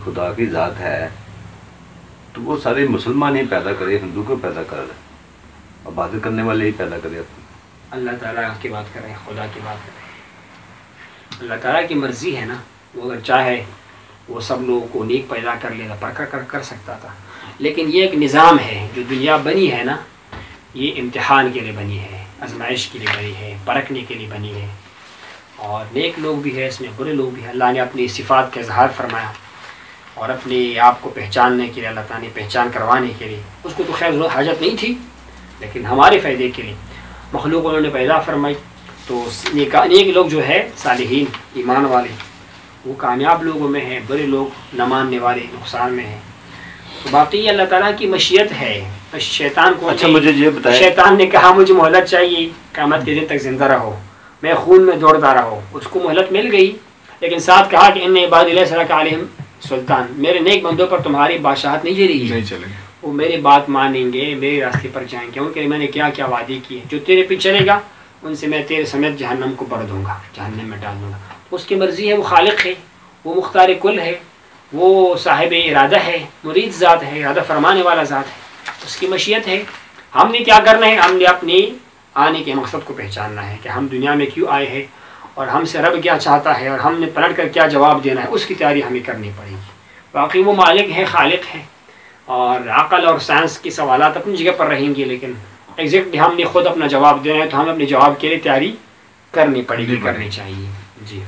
خدا کی ذات ہے تو وہ سارے مسلمان ہی پیدا کرے، ہندو کو پیدا کر رہے، عبادت کرنے والے ہی پیدا کرے. اللہ تعالیٰ کی بات کریں، خدا کی بات کریں. اللہ تعالیٰ کی مرضی ہے نا، وہ اگر چاہے وہ سب لوگوں کو نیک پیدا کر لیتا، پر کر سکتا تھا. لیکن یہ ایک نظام ہے جو دنیا بنی ہے نا، یہ امتحان کے لیے بنی ہے، آزمائش کے لیے بنی ہے، پرکھنے کے لیے بنی ہے. اور نیک لوگ بھی ہے اس میں، برے لوگ بھی ہیں. اللہ نے اپنی صفات کا اظہار فرمایا اور اپنے آپ کو پہچاننے کے لیے اللہ تعالیٰ نے پہچان کروانے کے لیے، اس کو تو خیر حاجت نہیں تھی، لیکن ہمارے فائدے کے لیے مخلوق انہوں نے پیدا فرمائی. تو نیک لوگ جو ہے صالحین ایمان والے وہ کامیاب لوگوں میں ہیں، برے لوگ نہ ماننے والے نقصان میں ہیں. تو باقی اللہ تعالیٰ کی مشیت ہے. شیطان کو اچھا مجھے یہ بتائیں، شیطان نے کہا مجھے مہلت چاہیے، قیامت کے دن تک زندہ رہو، میں خون میں دوڑتا رہو. اس کو مہلت مل گئی، لیکن ساتھ کہا کہ ان عباد لیس لک علیہم سلطان، میرے نیک بندوں پر تمہاری بادشاہت نہیں چلے گی، وہ میری بات مانیں گے، میرے راستے پر جائیں گے. ان کے لیے میں نے کیا کیا وعدے کیے، جو تیرے پیچھے چلے گا ان سے میں تیرے سمیت جہنم کو بھر دوں گا، جہنم میں ڈال دوں گا. اس کی مرضی ہے، وہ خالق ہے، وہ مختار کل ہے، وہ صاحب ارادہ ہے، مرید ذات ہے، ارادہ فرمانے والا ذات ہے، اس کی مشیت ہے. ہم نے کیا کرنا ہے، ہم نے اپنی آنے کے مقصد کو پہچاننا ہے کہ ہم دنیا میں کیوں آئے ہیں اور ہم سے رب کیا چاہتا ہے اور ہم نے پلٹ کر کیا جواب دینا ہے، اس کی تیاری ہمیں کرنی پڑے گی. باقی وہ مالک ہے، خالق ہے، اور عقل اور سائنس کی سوالات اپنی جگہ پر رہیں گے، لیکن ایگزیکٹلی ہم نے خود اپنا جواب دینا ہے تو ہم اپنے جواب کے لیے تیاری کرنی پڑے گی، کرنی چاہیے. جی